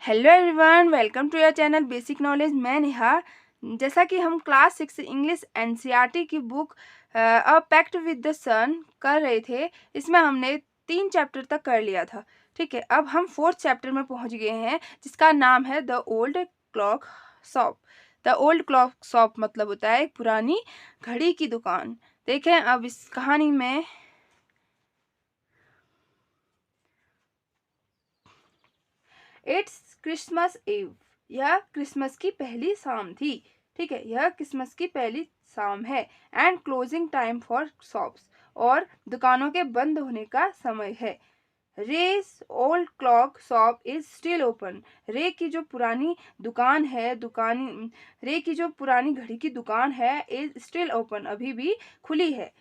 Hello everyone, welcome to your channel basic knowledge. मैं नेहा। जैसा कि हम क्लास 6 इंग्लिश एनसीईआरटी की book a pact with the sun कर रहे थे, इसमें हमने 3 चैप्टर तक कर लिया था। ठीक है, अब हम 4th चैप्टर में पहुंच गए हैं, जिसका नाम है the old clock shop. The old clock shop मतलब होता है एक पुरानी घड़ी की दुकान। देखें अब इस कहानी में इट्स क्रिसमस ईव। यह क्रिसमस की पहली शाम थी। ठीक है, यह क्रिसमस की पहली शाम है। And closing time for shops, और दुकानों के बंद होने का समय है। Ray's old clock shop is still open. Ray की जो पुरानी दुकान है, रे की जो पुरानी घड़ी की दुकान है इज स्टिल ओपन, अभी भी खुली है।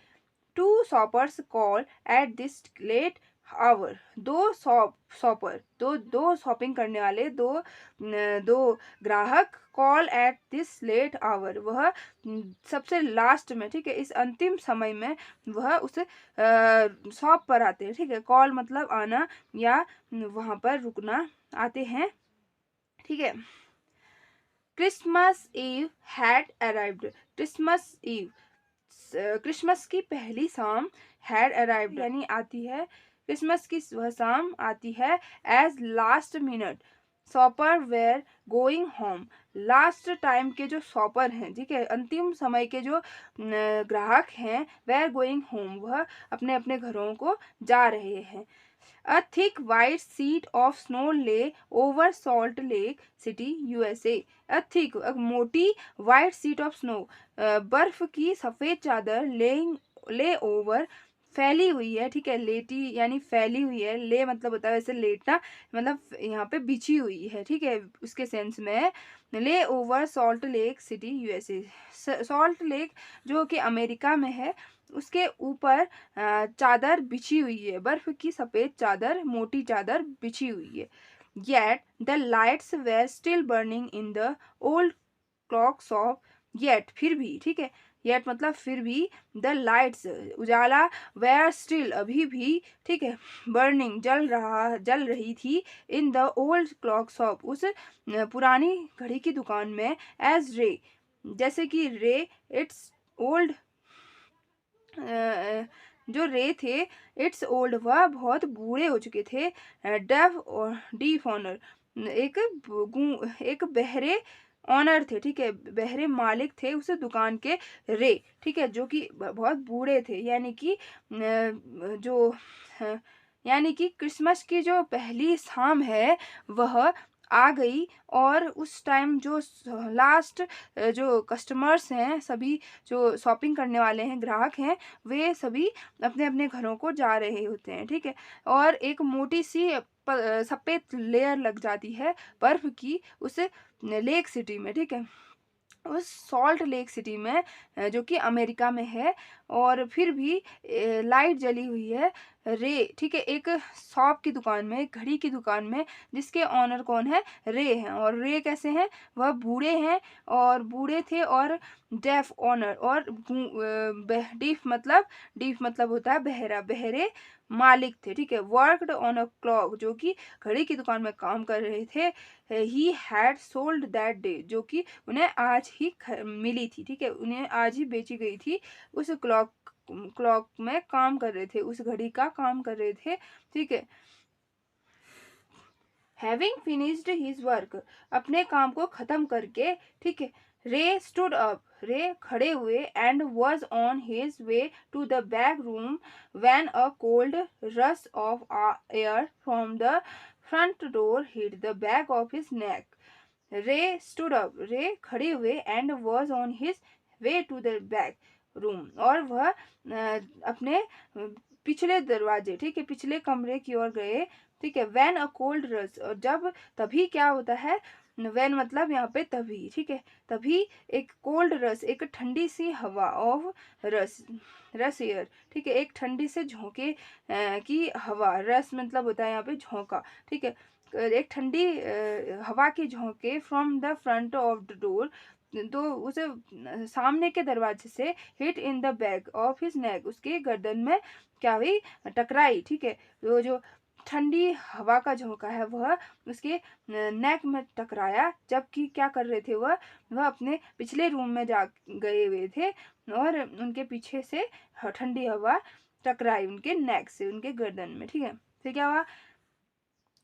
Two shoppers call at this late hour. दो शॉपिंग करने वाले, दो ग्राहक call at this late hour, वह सबसे लास्ट में, ठीक है, इस अंतिम समय में वह उस शॉप पर आते हैं। ठीक है, कॉल मतलब आना या वहां पर रुकना, आते हैं। ठीक है, Christmas eve had arrived. Christmas eve, Christmas की पहली शाम, हैड अराइव्ड यानी आती है, क्रिसमस की वह शाम आती है। As last minute shopper were going home. Last time के जो शॉपर हैं, ठीक है, अंतिम समय के जो ग्राहक हैं, वेयर गोइंग होम, वह अपने अपने घरों को जा रहे हैं। A thick white sheet of snow lay over Salt Lake City, USA. A thick, मोटी white sheet of snow, बर्फ की सफेद चादर, ले ओवर, फैली हुई है। ठीक है, लेटी यानी फैली हुई है। ले मतलब होता है वैसे लेटना, मतलब यहाँ पे बिछी हुई है। ठीक है, उसके सेंस में ले over salt lake city USA. Salt lake जो कि अमेरिका में है, उसके ऊपर चादर बिछी हुई है, बर्फ की सफेद चादर, मोटी चादर बिछी हुई है। Yet the lights were still burning in the old clock shop. Yet फिर भी, ठीक है, येट मतलब फिर भी, द लाइट्स उजाला, वेर स्टिल अभी भी, ठीक है, बर्निंग जल रही थी, in the old clock shop उस पुरानी घड़ी की दुकान में। एज रे जैसे कि रे, इट्स ओल्ड, जो रे थे, इट्स ओल्ड वह बहुत बूढ़े हो चुके थे। डेफ और डीफ ऑनर, एक बहरे ऑनर थे। ठीक है, बहरे मालिक थे उस दुकान के। रे, ठीक है, जो कि बहुत बूढ़े थे, यानी कि जो अ, यानी कि क्रिसमस की जो पहली शाम है वह आ गई, और उस टाइम जो लास्ट जो कस्टमर्स हैं, सभी जो शॉपिंग करने वाले हैं, ग्राहक हैं, वे सभी अपने अपने घरों को जा रहे होते हैं। ठीक है, और एक मोटी सी सफेद लेयर लग जाती है बर्फ की उस लेक सिटी में। ठीक है, उस सॉल्ट लेक सिटी में, जो कि अमेरिका में है, और फिर भी लाइट जली हुई है। रे, ठीक है, एक शॉप की दुकान में, एक घड़ी की दुकान में, जिसके ऑनर कौन है? रे हैं। और रे कैसे हैं? वह बूढ़े हैं, और बूढ़े थे, और डेफ ऑनर, और डीफ मतलब होता है बहरा, बहरे मालिक थे। ठीक है, वर्कड ऑन अ क्लॉक, जो कि घड़ी की दुकान में काम कर रहे थे। He had sold that day, जो कि उन्हें आज ही मिली थी। ठीक है, उन्हें आज ही बेची गई थी। उस क्लॉक में काम कर रहे थे, उस घड़ी का काम कर रहे थे। ठीक है, हैविंग फिनिश्ड हिज वर्क, अपने काम को खत्म करके, ठीक है, रे स्टूड अप, रे खड़े हुए, and was on his way to the back room when a cold rush of air from the front door hit the back of his neck. Ray stood up, Ray खड़े हुए, and was on his way to the back room, और वह अपने पिछले दरवाजे, ठीक है, पिछले कमरे की ओर गए। ठीक है, वैन अ कोल्ड रश, और जब, तभी क्या होता है? वैन मतलब यहाँ पे तभी, ठीक है, तभी एक कोल्ड रश, एक ठंडी सी हवा, ऑफ रस, रस एयर, ठीक है, एक ठंडी से झोंके की हवा, रस मतलब होता है यहाँ पे झोंका। ठीक है, एक ठंडी हवा के झोंके from the front of the door, तो उसे सामने के दरवाजे से, hit in the back of his नेक, उसके गर्दन में क्या हुई? टकराई। ठीक है, वो जो ठंडी हवा का झोंका है वह उसके नेक में टकराया, जबकि क्या कर रहे थे वह अपने पिछले रूम में जा गए हुए थे और उनके पीछे से ठंडी हवा टकराई उनके नेक से, उनके गर्दन में। ठीक है, फिर क्या हुआ,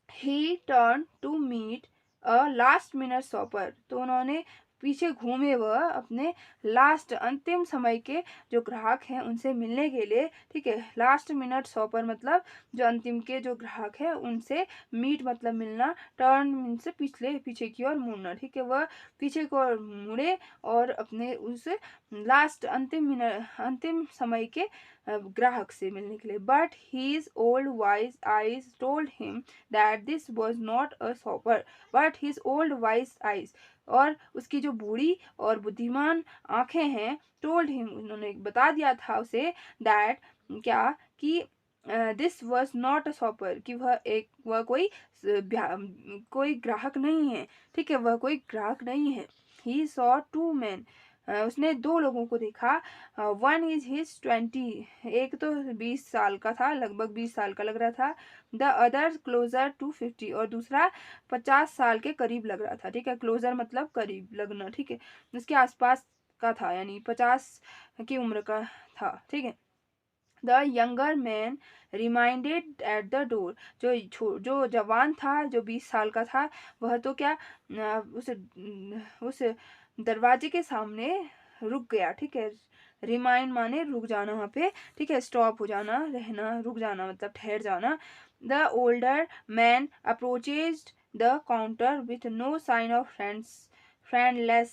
he turn to meet a last minute shopper, तो उन्होंने पीछे घूमे वह अपने लास्ट अंतिम समय के जो ग्राहक हैं उनसे मिलने के लिए। ठीक है, लास्ट मिनट शॉपर मतलब जो अंतिम के जो ग्राहक हैं उनसे, मीट मतलब मिलना, टर्न मीन्स पिछले पीछे की ओर मुड़ना। ठीक है, वह पीछे की ओर मुड़े और अपने उस लास्ट अंतिम समय के ग्राहक से मिलने के लिए। But his old wise eyes told him that this was not a shopper but his old wise eyes, और उसकी जो बूढ़ी और बुद्धिमान आंखें हैं, told him उन्होंने बता दिया था उसे, that क्या कि this was not a shopper, कि वह कोई ग्राहक नहीं है। ठीक है, वह कोई ग्राहक नहीं है। ही सॉ टू मैन, उसने दो लोगों को देखा। वन इज हिज 20, एक तो 20 साल का था, लगभग 20 साल का लग रहा था। द अदर क्लोजर टू 50, और दूसरा 50 साल के करीब लग रहा था। ठीक है, क्लोजर मतलब करीब लगना। ठीक है, उसके आसपास का था, यानी 50 की उम्र का था। ठीक है, the younger man reminded at the door, जो जवान था, जो 20 साल का था, वह तो क्या उस दरवाजे के सामने रुक गया। ठीक है, रिमाइंड माने रुक जाना वहाँ पे। ठीक है, स्टॉप हो जाना, रहना, रुक जाना मतलब ठहर जाना। The older man approaches the counter with no sign of friendless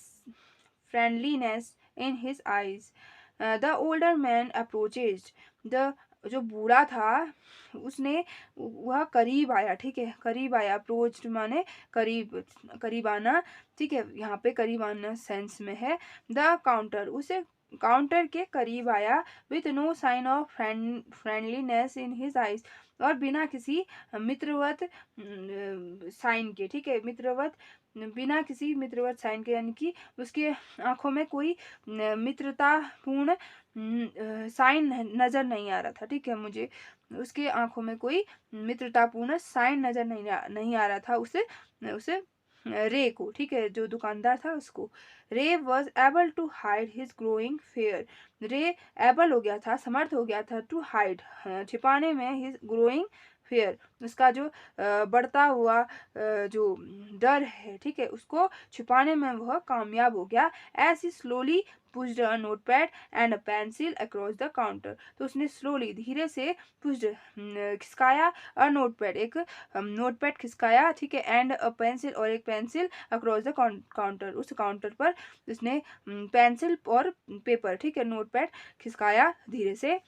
friendliness in his eyes. The older man approaches, the जो बूढ़ा था उसने वह करीब आया। ठीक है, करीब आया, अप्रोच माने करीब, करीब आना। ठीक है, यहाँ पे करीब आना सेंस में है। द काउंटर, उसे काउंटर के करीब आया। With no sign of friendliness in his eyes, और बिना किसी मित्रवत साइन के। ठीक है, बिना किसी मित्रवत साइन के, यानी कि उसके आंखों में कोई मित्रतापूर्ण साइन नजर नहीं आ रहा था। ठीक है, मुझे उसके आंखों में कोई मित्रतापूर्ण साइन नजर नहीं आ रहा था उसे उसे रे को। ठीक है, जो दुकानदार था उसको। Ray was able to hide his growing fear, Ray able हो गया था, समर्थ हो गया था, टू हाइड छिपाने में, हिज ग्रोइंग फेयर उसका जो बढ़ता हुआ जो डर है। ठीक है, उसको छिपाने में वह कामयाब हो गया। As he slowly pushed a notepad and a pencil across the counter, तो उसने स्लोली धीरे से पुश्ड खिसकाया, अ नोटपैड एक नोटपैड खिसकाया। ठीक है, एंड अ पेंसिल और एक पेंसिल अक्रॉस द काउंटर, उस काउंटर पर उसने पेंसिल और पेपर, ठीक है, नोटपैड खिसकाया धीरे से।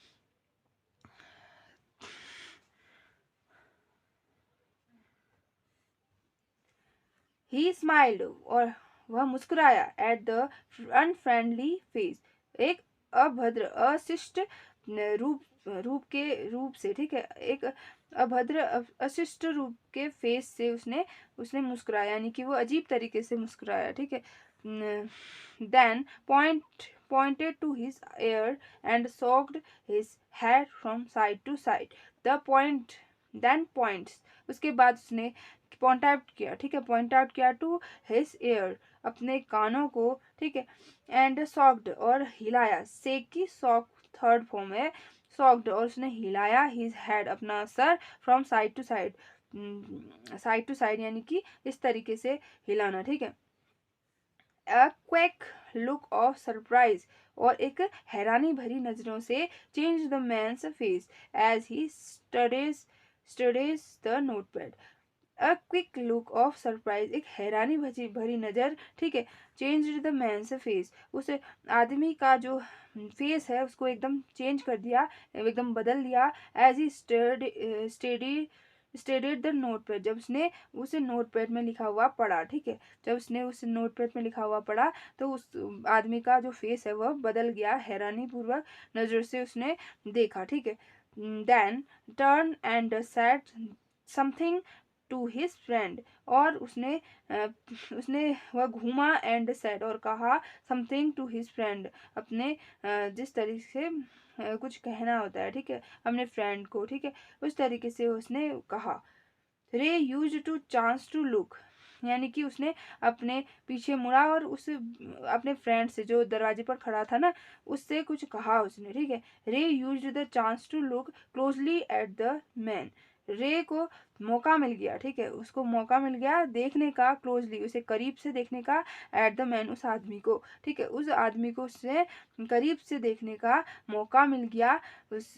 ही स्माइल्ड, और वह मुस्कुराया। एट द अनफ्रेंडली फेस, एक अभद्र अशिष्ट रूप रूप से। ठीक है, एक अभद्र अशिष्ट रूप के फेस से उसने उसने मुस्कुराया, यानी कि वो अजीब तरीके से मुस्कुराया। ठीक है, then pointed to his ear and shook his head from side to side. The point then points, उसके बाद उसने पॉइंट आउट किया। ठीक है, पॉइंट आउट किया टू हिज ईयर, अपने कानों को। ठीक है, एंड सॉक्ड, और हिलाया। सेक की सॉक थर्ड फॉर्म है, सॉक्ड, और उसने हिलाया हिज हेड, अपना सर, from side to side, side to side यानी कि इस तरीके से हिलाना। ठीक है, a quick look of surprise, और एक हैरानी भरी नजरों से change the man's face as he studies the notepad. A quick look of surprise, एक हैरानी भरी नजर। ठीक है, चेंज द मैन्स फेस, उस आदमी का जो फेस है उसको एकदम चेंज कर दिया, एकदम बदल दिया। एज ही स्टेडेड द नोटपैड, जब उसने उस नोटपैड में लिखा हुआ पढ़ा। ठीक है, जब उसने उस नोटपैड में लिखा हुआ पढ़ा तो उस आदमी का जो फेस है वह बदल गया, हैरानी पूर्वक नजर से उसने देखा। ठीक है, then turn and said something to his friend, और उसने वह घूमा एंड सेड, और कहा समथिंग टू हिज फ्रेंड, अपने जिस तरीके से कुछ कहना होता है, ठीक है, अपने फ्रेंड को, ठीक है, उस तरीके से उसने कहा। Ray use to chance to look, यानी कि उसने अपने पीछे मुड़ा और उस अपने फ्रेंड से जो दरवाजे पर खड़ा था ना, उससे कुछ कहा उसने, ठीक है। Ray use the chance to look closely at the man, Ray को मौका मिल गया, ठीक है, उसको मौका मिल गया देखने का, क्लोजली उसे करीब से देखने का, एट द मैन उस आदमी को, ठीक है, उस आदमी को उससे करीब से देखने का मौका मिल गया, उस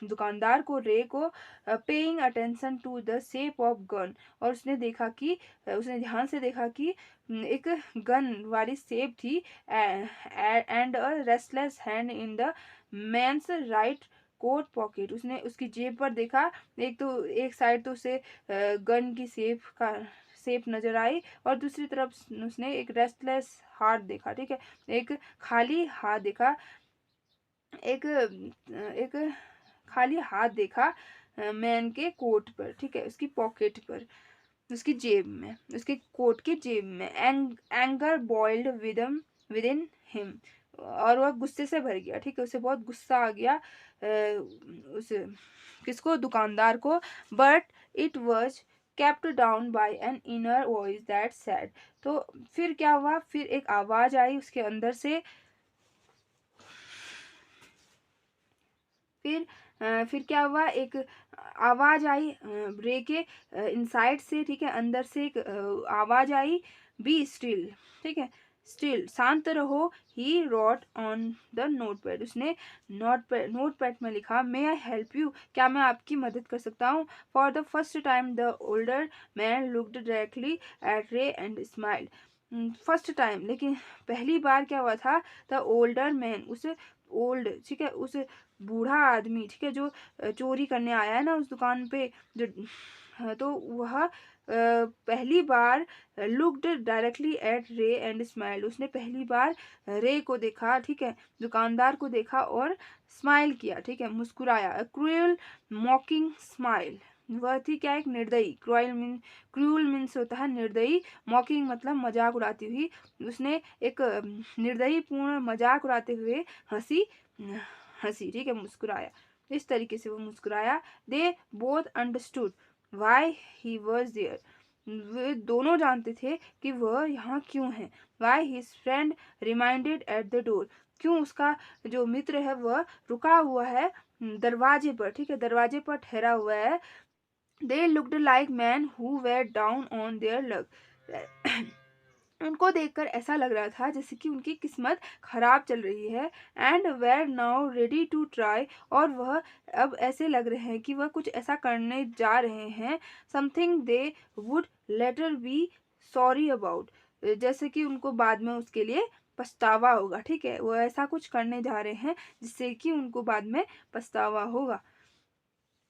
दुकानदार को, रे को, paying attention to the shape of gun, और उसने देखा कि उसने ध्यान से देखा कि एक गन वाली शेप थी, and a restless hand in the man's right coat pocket, उसने उसकी जेब पर देखा, एक तो एक साइड तो उसे गन की शेप नजर आई, और दूसरी तरफ उसने एक रेस्टलेस हाथ देखा, ठीक है, एक खाली हाथ देखा, एक एक खाली हाथ देखा मैन के कोट पर, ठीक है, उसकी पॉकेट पर, उसकी जेब में, उसके कोट की जेब में। Anger boiled with in him, और वह गुस्से से भर गया, ठीक है, उसे बहुत गुस्सा आ गया, उस किसको, दुकानदार को। But it was kept down by an inner voice that said, तो फिर क्या हुआ, फिर एक आवाज आई उसके अंदर से, फिर क्या हुआ, एक आवाज आई रे के इनसाइड से, ठीक है, अंदर से एक आवाज आई, बी स्टिल, ठीक है, स्टिल, शांत रहो। He wrote on the note pad, उसने नोट पैड में लिखा, मे आई हेल्प यू, क्या मैं आपकी मदद कर सकता हूँ। For the first time the older man looked directly at रे एंड स्माइल्ड, फर्स्ट टाइम, लेकिन पहली बार क्या हुआ था, द ओल्डर मैन, उस ओल्ड, ठीक है, उस बूढ़ा आदमी, ठीक है, जो चोरी करने आया है ना उस दुकान पे, जो तो वह पहली बार लुक्ड डायरेक्टली एट रे एंड स्माइल, उसने पहली बार रे को देखा, ठीक है, दुकानदार को देखा और स्माइल किया, ठीक है, मुस्कुराया, क्रूएल मॉकिंग स्माइल, वह थी क्या, एक निर्दयी, क्रूअल मीन्स होता है निर्दयी, मॉकिंग मतलब मजाक उड़ाती हुई, उसने एक निर्दयी पूर्ण मजाक उड़ाते हुए हंसी हंसी, ठीक है, मुस्कुराया, इस तरीके से वो मुस्कुराया। They both understood why he was there, वे दोनों जानते थे कि वह यहाँ क्यों है। Why his friend reminded at the door, क्यों उसका जो मित्र है वह रुका हुआ है दरवाजे पर, ठीक है, दरवाजे पर ठहरा हुआ है। They looked like man who were down on their luck, उनको देखकर ऐसा लग रहा था जैसे कि उनकी किस्मत खराब चल रही है, and were now ready to try, और वह अब ऐसे लग रहे हैं कि वह कुछ ऐसा करने जा रहे हैं, something they would later be sorry about, जैसे कि उनको बाद में उसके लिए पछतावा होगा, ठीक है, वो ऐसा कुछ करने जा रहे हैं जिससे कि उनको बाद में पछतावा होगा।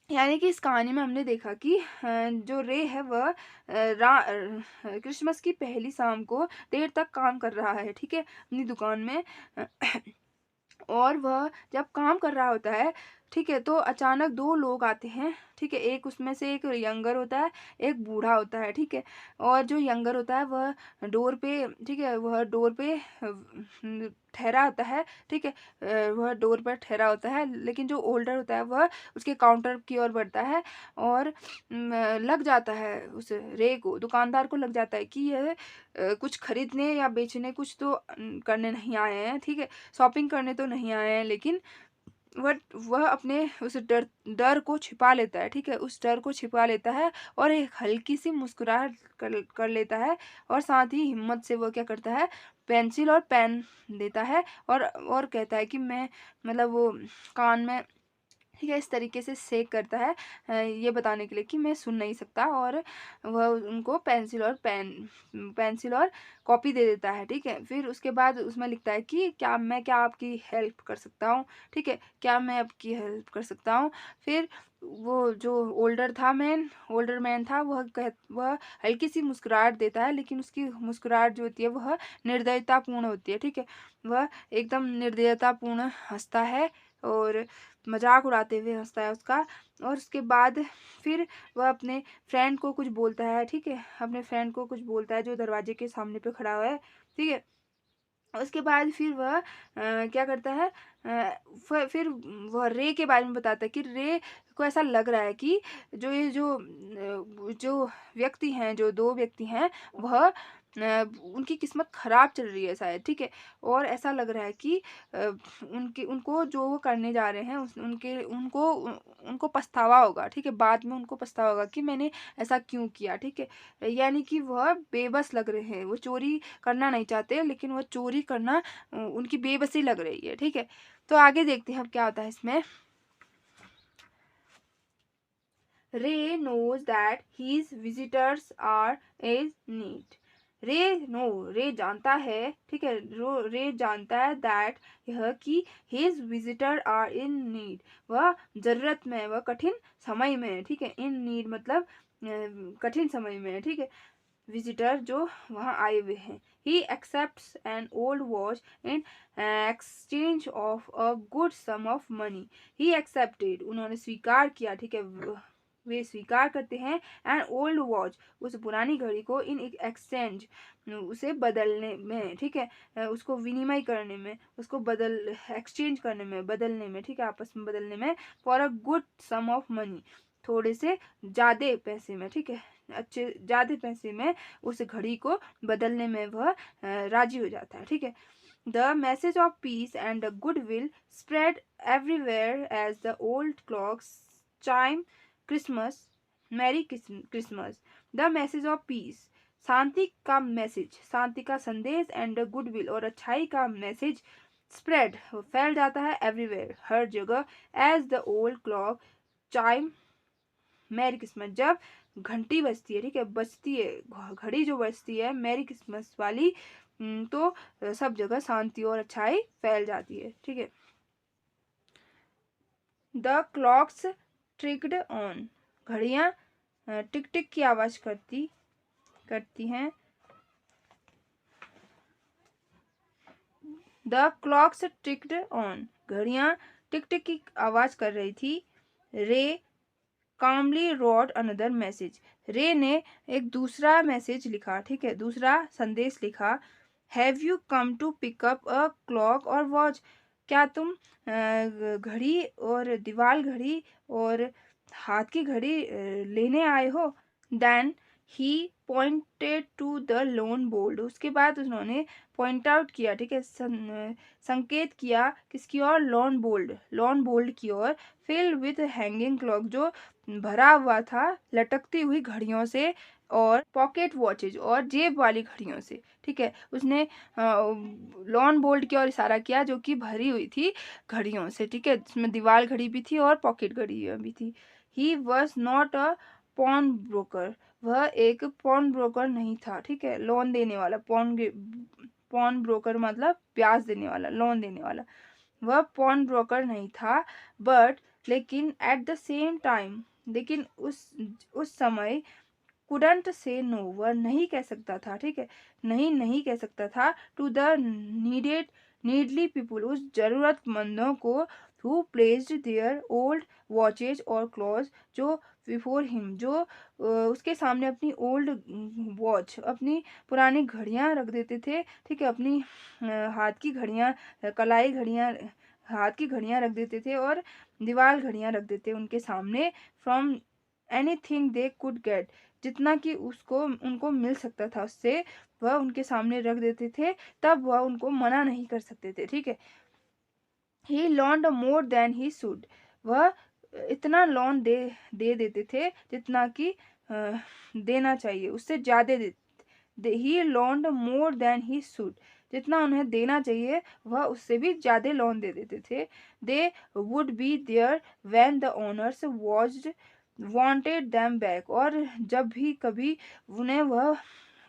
यानी कि इस कहानी में हमने देखा कि जो रे है वह क्रिसमस की पहली शाम को देर तक काम कर रहा है, ठीक है, अपनी दुकान में, और वह जब काम कर रहा होता है, ठीक है, तो अचानक दो लोग आते हैं, ठीक है, एक उसमें से एक यंगर होता है, एक बूढ़ा होता है, ठीक है, और जो यंगर होता है वह डोर पे, ठीक है, वह डोर पे ठहरा होता है, ठीक है, वह डोर पर ठहरा होता है, लेकिन जो ओल्डर होता है वह उसके काउंटर की ओर बढ़ता है, और लग जाता है उस रे को, दुकानदार को लग जाता है कि यह कुछ खरीदने या बेचने कुछ तो करने नहीं आए हैं, ठीक है, शॉपिंग करने तो नहीं आए हैं, लेकिन वह अपने उस डर को छिपा लेता है, ठीक है, उस डर को छिपा लेता है, और एक हल्की सी मुस्कुराहट कर लेता है, और साथ ही हिम्मत से वह क्या करता है, पेंसिल और पेन देता है, और कहता है कि मैं, मतलब वो कान में, ठीक है, इस तरीके से शेक करता है ये बताने के लिए कि मैं सुन नहीं सकता, और वह उनको पेंसिल और कॉपी दे देता है, ठीक है, फिर उसके बाद उसमें लिखता है कि क्या आपकी हेल्प कर सकता हूँ, ठीक है, क्या मैं आपकी हेल्प कर सकता हूँ। फिर वो जो ओल्डर मैन था, वह हल्की सी मुस्कुराहट देता है, लेकिन उसकी मुस्कुराहट जो होती है वह निर्दयतापूर्ण होती है, ठीक है, वह एकदम निर्दयतापूर्ण हंसता है, और मजाक उड़ाते हुए हंसता है उसका। और उसके बाद फिर वह अपने फ्रेंड को कुछ बोलता है, ठीक है, अपने फ्रेंड को कुछ बोलता है जो दरवाजे के सामने पे खड़ा हुआ है, ठीक है। उसके बाद फिर वह क्या करता है, फिर वह रे के बारे में बताता है कि रे को ऐसा लग रहा है कि जो व्यक्ति हैं, जो दो व्यक्ति हैं, वह उनकी किस्मत खराब चल रही है शायद, ठीक है। और ऐसा लग रहा है कि उनके उनको जो वो करने जा रहे हैं उनके उनको उनको पछतावा होगा, ठीक है, बाद में उनको पछतावा होगा कि मैंने ऐसा क्यों किया, ठीक है। यानी कि वह बेबस लग रहे हैं, वो चोरी करना नहीं चाहते, लेकिन वह चोरी करना उनकी बेबसी लग रही है, ठीक है। तो आगे देखते हैं अब क्या होता है इसमें। रे knows that his visitors are in need. रे जानता है, ठीक है, रे जानता है दैट यह कि his visitor are in need, वह जरूरत में, वह कठिन समय में है, ठीक है। इन नीड मतलब कठिन समय में है, ठीक है। विजिटर जो वहाँ आए हुए हैं। He accepts an old watch in exchange of a good sum of money. He accepted, उन्होंने स्वीकार किया, ठीक है, वे स्वीकार करते हैं एन ओल्ड वॉच, उस पुरानी घड़ी को, इन एक्सचेंज, उसे बदलने में, ठीक है, उसको विनिमय करने में, उसको एक्सचेंज करने में, बदलने में, ठीक है, आपस में बदलने में, for a good sum of money, थोड़े से ज्यादा पैसे में, ठीक है, अच्छे ज्यादा पैसे में उस घड़ी को बदलने में वह राजी हो जाता है, ठीक है। The message of peace and good will spread everywhere as the old clocks chime Christmas, merry Christmas. The message of peace, शांति का मैसेज, शांति का संदेश, एंड गुडविल, और अच्छाई का मैसेज, स्प्रेड, फैल जाता है, एवरीवेयर, हर जगह, as the old clock chime merry Christmas, जब घंटी बजती है, ठीक है, बजती है घड़ी जो बजती है मैरी क्रिसमस वाली, तो सब जगह शांति और अच्छाई फैल जाती है, ठीक है। द क्लॉक्स ट्रिक्ड ऑन, घड़ियां टिक टिक की आवाज करती हैं। द क्लॉक्स टिक्ड ऑन, घड़ियां टिक टिक की आवाज कर रही थी। रे कामली रोट अनदर मैसेज, रे ने एक दूसरा मैसेज लिखा, ठीक है, दूसरा संदेश लिखा। Have you come to pick up a clock or watch, क्या तुम घड़ी और दीवार घड़ी और हाथ की घड़ी लेने आए हो। Then he pointed to the loan board, उसके बाद उन्होंने पॉइंट आउट किया, ठीक है, संकेत किया किसकी ओर, लॉन बोल्ड की ओर। फिल विथ हैंगिंग क्लॉक, जो भरा हुआ था लटकती हुई घड़ियों से, और पॉकेट वॉचेज, और जेब वाली घड़ियों से, ठीक है। उसने लॉन बोल्ड की ओर इशारा किया जो कि भरी हुई थी घड़ियों से, ठीक है, उसमें दीवार घड़ी भी थी और पॉकेट घड़ी भी थी। He was not a pawn broker, वह एक पॉन ब्रोकर नहीं था, ठीक है, लोन देने वाला, पॉन ब्रोकर मतलब ब्याज देने वाला, लोन देने वाला, वह पॉन ब्रोकर नहीं था। बट लेकिन एट द सेम टाइम, लेकिन उस समय कुडंट से नो, वह नहीं कह सकता था, ठीक है, नहीं कह सकता था, टू द नीडली पीपुल, उस जरूरतमंदों को, who placed their old watches और क्लॉज, जो बिफोर हिम, जो उसके सामने अपनी ओल्ड वॉच, अपनी पुरानी घड़ियां रख देते थे, ठीक है, अपनी हाथ की घड़ियां, कलाई घड़ियां, हाथ की घड़ियां रख देते थे, और दीवार घड़ियां रख देते उनके सामने। From anything they could get, जितना कि उसको उनको मिल सकता था उससे, वह उनके सामने रख देते थे, तब वह उनको मना नहीं कर सकते थे, ठीक है। He loaned more than he should, वह इतना लोन दे देते थे जितना कि देना चाहिए, उससे ज्यादा he loaned more than he should, जितना उन्हें देना चाहिए वह उससे भी ज्यादा लोन दे देते थे। They would be there when the owners wanted them back, और जब भी कभी उन्हें वह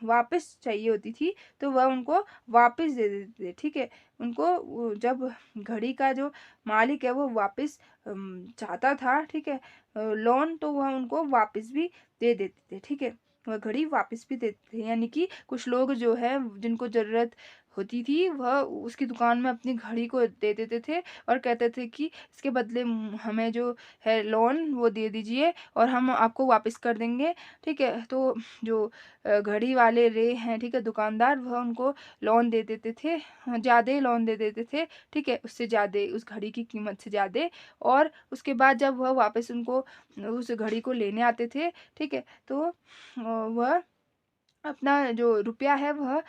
वापस चाहिए होती थी तो वह उनको वापस दे देते थे, ठीक है। उनको जब घड़ी का जो मालिक है वो वापस चाहता था, ठीक है, लोन, तो वह उनको वापस भी दे देते थे, ठीक है, वह घड़ी वापस भी देते थे। यानी कि कुछ लोग जो है जिनको जरूरत होती थी वह उसकी दुकान में अपनी घड़ी को दे देते थे और कहते थे कि इसके बदले हमें जो है लोन वो दे दीजिए और हम आपको वापस कर देंगे। ठीक है, तो जो घड़ी वाले रे हैं, ठीक है, दुकानदार, वह उनको लोन दे देते थे, ज़्यादा ही लोन दे देते थे, ठीक है, उससे ज़्यादा, उस घड़ी की कीमत से ज़्यादा। और उसके बाद जब वह वापस उनको उस घड़ी को लेने आते थे, ठीक है, तो वह अपना जो रुपया है वह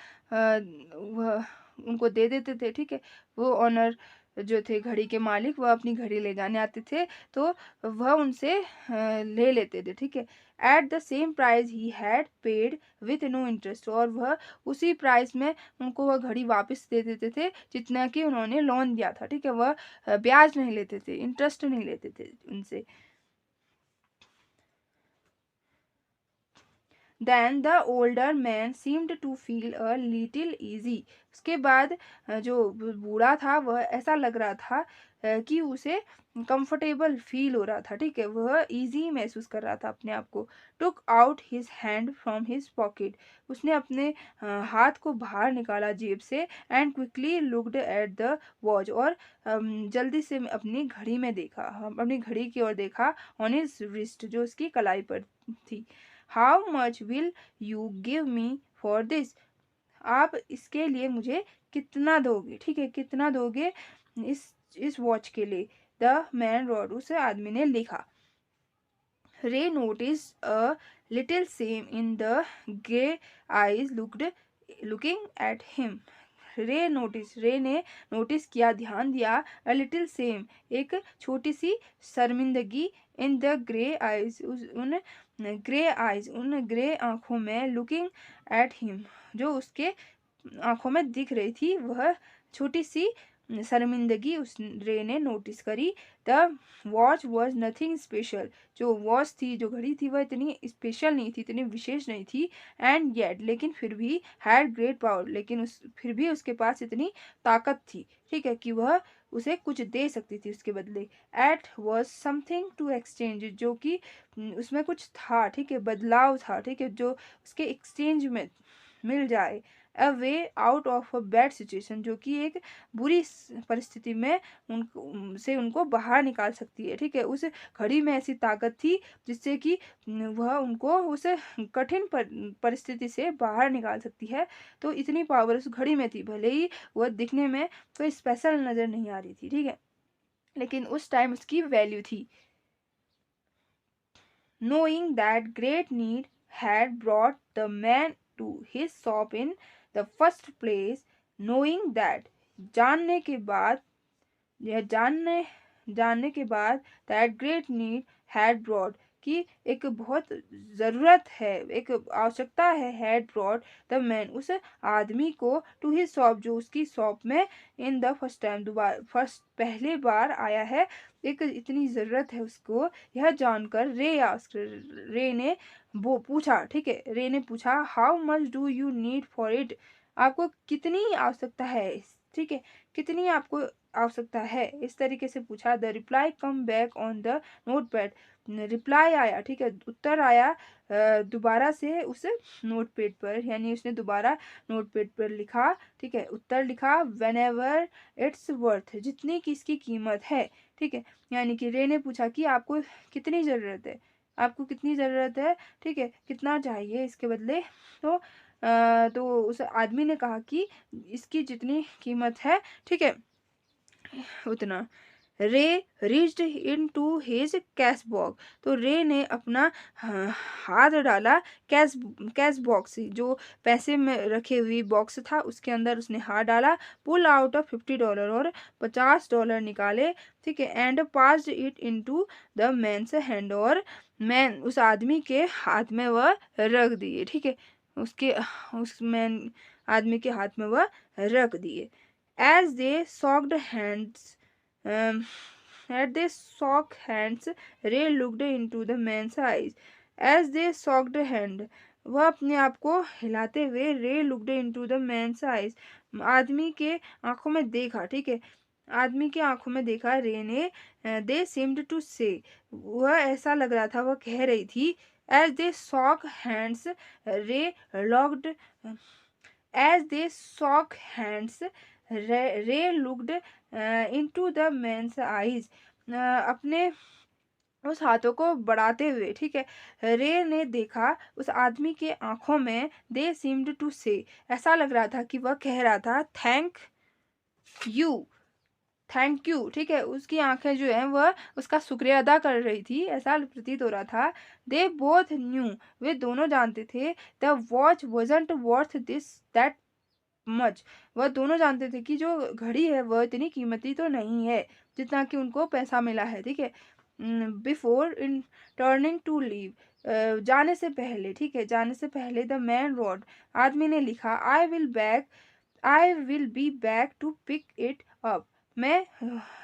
उनको दे देते थे। ठीक है, वो ऑनर जो थे, घड़ी के मालिक, वह अपनी घड़ी ले जाने आते थे, तो वह उनसे ले लेते थे। ठीक है, at the same price he had paid with no interest, और वह उसी प्राइस में उनको वह घड़ी वापस दे देते थे जितना कि उन्होंने लोन दिया था। ठीक है, वह ब्याज नहीं लेते थे, इंटरेस्ट नहीं लेते थे उनसे। Then the older man seemed to feel a little easy. उसके बाद जो बूढ़ा था वह ऐसा लग रहा था कि उसे कंफर्टेबल फील हो रहा था। ठीक है, वह इजी महसूस कर रहा था अपने आप को। Took out his hand from his pocket, उसने अपने हाथ को बाहर निकाला जेब से। And quickly looked at the watch, और जल्दी से अपनी घड़ी में देखा, अपनी घड़ी की ओर देखा। ऑन हिज रिस्ट, जो उसकी कलाई पर थी। How much will you give me for this, आप इसके लिए मुझे कितना दोगे। ठीक है, कितना दोगे इस वॉच के लिए। द मैन रोड, उस आदमी ने लिखा। रे notice a little same in the grey eyes looking at him. रे ने नोटिस किया, ध्यान दिया। अ लिटिल सेम, एक छोटी सी शर्मिंदगी। इन द ग्रे आईज, उन ग्रे आंखों में। लुकिंग एट हिम, जो उसके आंखों में दिख रही थी, वह छोटी सी शर्मिंदगी उस रे ने नोटिस करी। The watch was nothing special, जो वॉच थी, जो घड़ी थी, वह इतनी स्पेशल नहीं थी, इतनी विशेष नहीं थी। एंड येट, लेकिन फिर भी, हैड ग्रेट पावर, लेकिन फिर भी उसके पास इतनी ताकत थी, ठीक है, कि वह उसे कुछ दे सकती थी उसके बदले। It was something to exchange, जो कि उसमें कुछ था, ठीक है, बदलाव था, ठीक है, जो उसके एक्सचेंज में मिल जाए। A way out of a bad situation, जो कि एक बुरी परिस्थिति में उनको बाहर निकाल सकती है। ठीक है, उस घड़ी में ऐसी ताकत थी जिससे कि वह उनको उस कठिन परिस्थिति से बाहर निकाल सकती है। तो इतनी पावर उस घड़ी में थी, भले ही वह दिखने में कोई स्पेशल नज़र नहीं आ रही थी, ठीक है, लेकिन उस टाइम उसकी वैल्यू थी। Knowing that great need had brought the man to his shop in the first place, knowing that, जानने के बाद, यह जानने के बाद, that great need had brought, कि एक बहुत ज़रूरत है, एक आवश्यकता है, had brought the man, उस आदमी को, to his shop, जो उसकी शॉप में, in the first time, पहली बार आया है, एक इतनी ज़रूरत है उसको। यह जानकर रे ने वो पूछा, ठीक है, रे ने पूछा, how much do you need for it, आपको कितनी आवश्यकता है, ठीक है, कितनी आपको आवश्यकता है, इस तरीके से पूछा। The reply come back on the note pad, reply आया, ठीक है, उत्तर आया दोबारा से उस नोट पैड पर, यानी उसने दोबारा नोट पैड पर लिखा, ठीक है, उत्तर लिखा। वेन एवर इट्स वर्थ, जितनी की इसकी कीमत है, ठीक है, यानी कि रे ने पूछा कि आपको कितनी ज़रूरत है, आपको कितनी ज़रूरत है, ठीक है, कितना चाहिए इसके बदले। तो उस आदमी ने कहा कि इसकी जितनी कीमत है, ठीक है, उतना। Ray reached into his cash box, तो रे ने अपना हाथ डाला कैश बॉक्स, जो पैसे में रखे हुई बॉक्स था, उसके अंदर उसने हाथ डाला। पुल आउट ऑफ $50, और $50 निकाले, ठीक है। And passed it into the man's hand, और मैन उस आदमी के हाथ में वह रख दिए, ठीक है, उस मैन आदमी के हाथ में वह रख दिए। As they shook hands As they shook hands, Ray looked into the man's eyes. As they shook hand, वह अपने आप को हिलाते हुए, रे looked into the man's eyes, आदमी के आंखों में देखा, ठीक है, आदमी के आंखों में देखा रे ने। they seemed to say, वह ऐसा लग रहा था, वह कह रही थी। as they shook hands, Ray looked As they shook hands, Ray looked into the man's eyes. अपने उस हाथों को बढ़ाते हुए, ठीक है, रे ने देखा उस आदमी के आंखों में। दे सीम्ड टू से, ऐसा लग रहा था कि वह कह रहा था यू थैंक यू, ठीक है, उसकी आंखें जो है वह उसका शुक्रिया अदा कर रही थी, ऐसा प्रतीत हो रहा था। दे बोथ न्यू, वे दोनों जानते थे, the watch wasn't worth this that much, वह दोनों जानते थे कि जो घड़ी है वह इतनी कीमती तो नहीं है जितना कि उनको पैसा मिला है, ठीक है। Before in turning to leave, जाने से पहले, ठीक है, जाने से पहले द मैन रोड, आदमी ने लिखा, I will be back to pick it up, मैं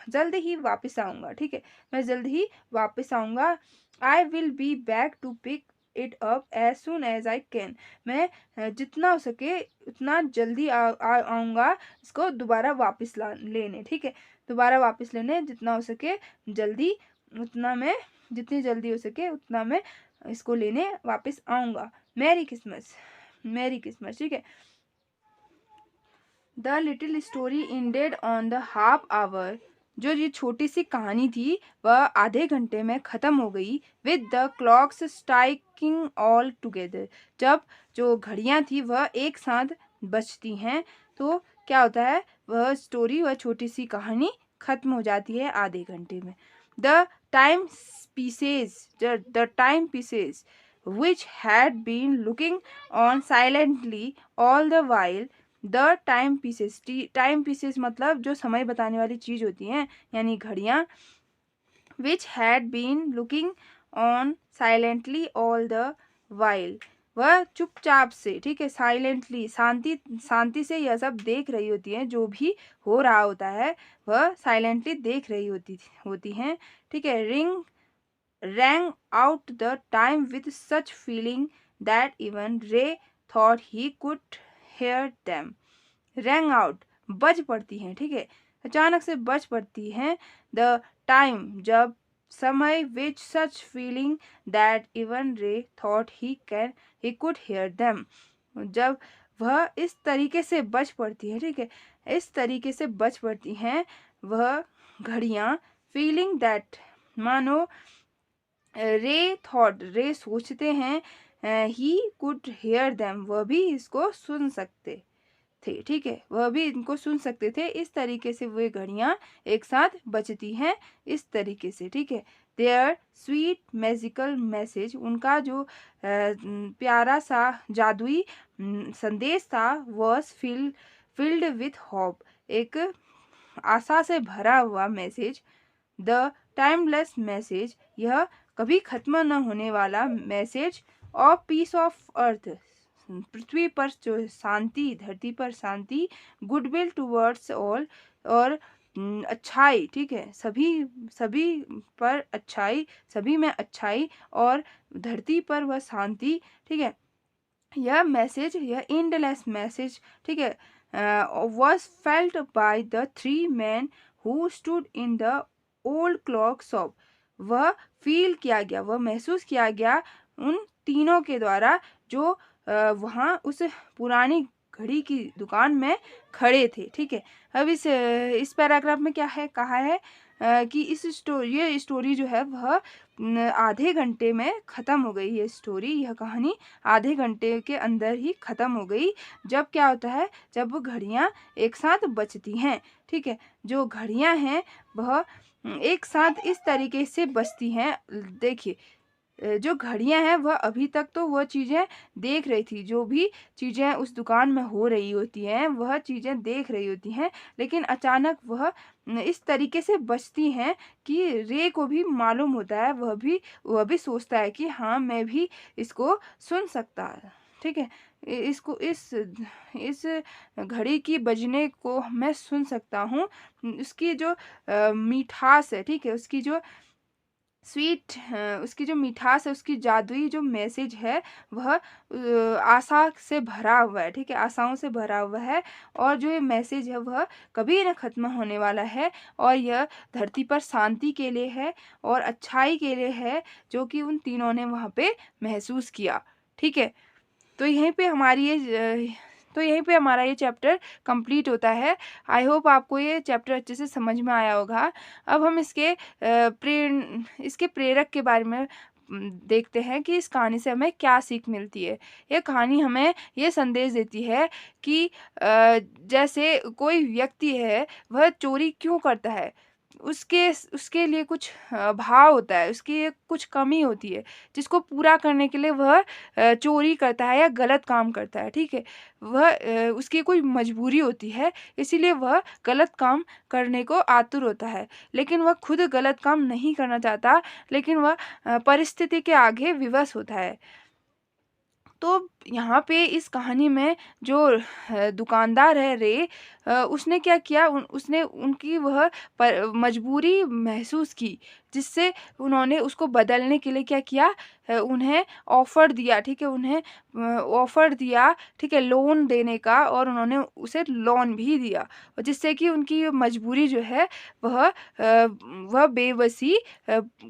जल्द ही वापस आऊंगा, ठीक है, मैं जल्द ही वापस आऊंगा। I will be back to pick it up as soon as I can, मैं जितना हो सके उतना जल्दी आऊंगा इसको दोबारा वापस लेने, ठीक है, दोबारा वापस लेने, जितना हो सके जल्दी, उतना मैं, जितनी जल्दी हो सके उतना मैं इसको लेने वापस आऊंगा। मैरी क्रिसमस, मैरी क्रिसमस, ठीक है। The little story ended on the half hour, जो ये छोटी सी कहानी थी वह आधे घंटे में ख़त्म हो गई। With the clocks striking all together, जब जो घड़ियां थी वह एक साथ बजती हैं तो क्या होता है, वह स्टोरी, वह छोटी सी कहानी ख़त्म हो जाती है आधे घंटे में। The time pieces which had been looking on silently all the while, the time pieces मतलब जो समय बताने वाली चीज होती हैं, यानी घड़ियां, which had been looking on silently all the while, वह चुपचाप से, ठीक है, साइलेंटली, शांति से यह सब देख रही होती हैं, जो भी हो रहा होता है वह साइलेंटली देख रही होती हैं, ठीक है। rang out the time with such feeling that even Ray thought he could hear them. rang out, बज पड़ती हैं, ठीक है, अचानक से बज पड़ती हैं। द टाइम, जब, समय, with such feeling that even Ray thought he could hear them, जब वह इस तरीके से बज पड़ती है, ठीक है, इस तरीके से बज पड़ती हैं वह घड़ियां। फीलिंग दैट, मानो रे सोचते हैं, ही कुड हेयर देम, वह भी इसको सुन सकते थे, ठीक है, वह भी इनको सुन सकते थे। इस तरीके से वे घड़ियां एक साथ बजती हैं, इस तरीके से, ठीक है। देयर स्वीट मैजिकल मैसेज, उनका जो प्यारा सा जादुई संदेश था, वॉज फिल्ड विथ होप, एक आशा से भरा हुआ मैसेज। द टाइमलेस मैसेज, यह कभी खत्म न होने वाला message. Of peace of earth, पृथ्वी पर जो शांति, धरती पर शांति। गुडविल टुवर्ड्स ऑल, और अच्छाई, ठीक है, सभी सभी पर अच्छाई, सभी में अच्छाई, और धरती पर वह शांति, ठीक है। यह मैसेज, यह एंडलेस मैसेज, ठीक है, was felt by the three man who stood in the old clock shop, वह फील किया गया, वह महसूस किया गया उन तीनों के द्वारा जो वहाँ उस पुरानी घड़ी की दुकान में खड़े थे, ठीक है। अब इस पैराग्राफ में क्या है, कहा है कि ये स्टोरी जो है वह आधे घंटे में ख़त्म हो गई। ये स्टोरी, यह कहानी आधे घंटे के अंदर ही ख़त्म हो गई। जब क्या होता है, जब वो घड़ियाँ एक साथ बजती हैं, ठीक है, जो घड़ियाँ हैं वह एक साथ इस तरीके से बजती हैं। देखिए, जो घड़ियां हैं वह अभी तक तो वह चीज़ें देख रही थी, जो भी चीज़ें उस दुकान में हो रही होती हैं वह चीज़ें देख रही होती हैं, लेकिन अचानक वह इस तरीके से बजती हैं कि रे को भी मालूम होता है, वह भी सोचता है कि हाँ, मैं भी इसको सुन सकता है, ठीक है, इसको इस घड़ी की बजने को मैं सुन सकता हूँ। उसकी जो मिठास है, ठीक है, उसकी जो उसकी जो मिठास है, उसकी जादुई जो मैसेज है वह आशा से भरा हुआ है, ठीक है, आशाओं से भरा हुआ है। और जो ये मैसेज है वह कभी न ख़त्म होने वाला है, और यह धरती पर शांति के लिए है और अच्छाई के लिए है, जो कि उन तीनों ने वहाँ पे महसूस किया, ठीक है। तो यहीं पे हमारी ये तो यहीं पे हमारा ये चैप्टर कंप्लीट होता है। आई होप आपको ये चैप्टर अच्छे से समझ में आया होगा। अब हम इसके प्रेरक के बारे में देखते हैं कि इस कहानी से हमें क्या सीख मिलती है। ये कहानी हमें ये संदेश देती है कि जैसे कोई व्यक्ति है, वह चोरी क्यों करता है? उसके उसके लिए कुछ भाव होता है, उसकी एक कुछ कमी होती है, जिसको पूरा करने के लिए वह चोरी करता है या गलत काम करता है, ठीक है? वह उसकी कोई मजबूरी होती है, इसीलिए वह गलत काम करने को आतुर होता है। लेकिन वह खुद गलत काम नहीं करना चाहता, लेकिन वह परिस्थिति के आगे विवश होता है। तो यहाँ पे इस कहानी में जो दुकानदार है रे, उसने क्या किया, उसने उनकी वह मजबूरी महसूस की, जिससे उन्होंने उसको बदलने के लिए क्या किया, उन्हें ऑफर दिया, ठीक है? उन्हें ऑफर दिया, ठीक है, लोन देने का, और उन्होंने उसे लोन भी दिया, और जिससे कि उनकी मजबूरी जो है वह बेबसी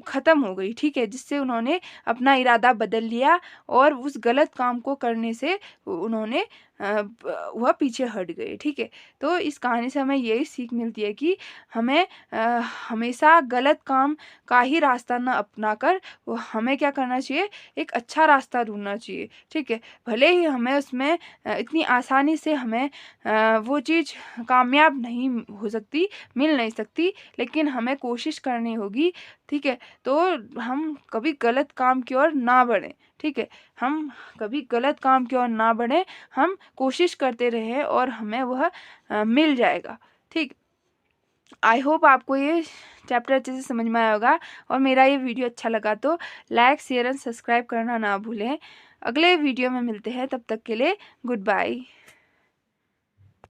ख़त्म हो गई, ठीक है? जिससे उन्होंने अपना इरादा बदल लिया और उस गलत काम को करने से उन्होंने वह पीछे हट गए, ठीक है? तो इस कहानी से हमें यही सीख मिलती है कि हमें हमेशा गलत काम का ही रास्ता ना अपनाकर हमें क्या करना चाहिए, एक अच्छा रास्ता ढूँढना चाहिए, ठीक है? भले ही हमें उसमें इतनी आसानी से हमें वो चीज़ कामयाब नहीं हो सकती, मिल नहीं सकती, लेकिन हमें कोशिश करनी होगी, ठीक है? तो हम कभी गलत काम की ओर ना बढ़ें, ठीक है? हम कभी गलत काम की ओर ना बढ़ें, हम कोशिश करते रहें और हमें वह मिल जाएगा, ठीक? आई होप आपको ये चैप्टर अच्छे से समझ में आया होगा, और मेरा ये वीडियो अच्छा लगा तो लाइक, शेयर एंड सब्सक्राइब करना ना भूलें। अगले वीडियो में मिलते हैं, तब तक के लिए गुड बाय।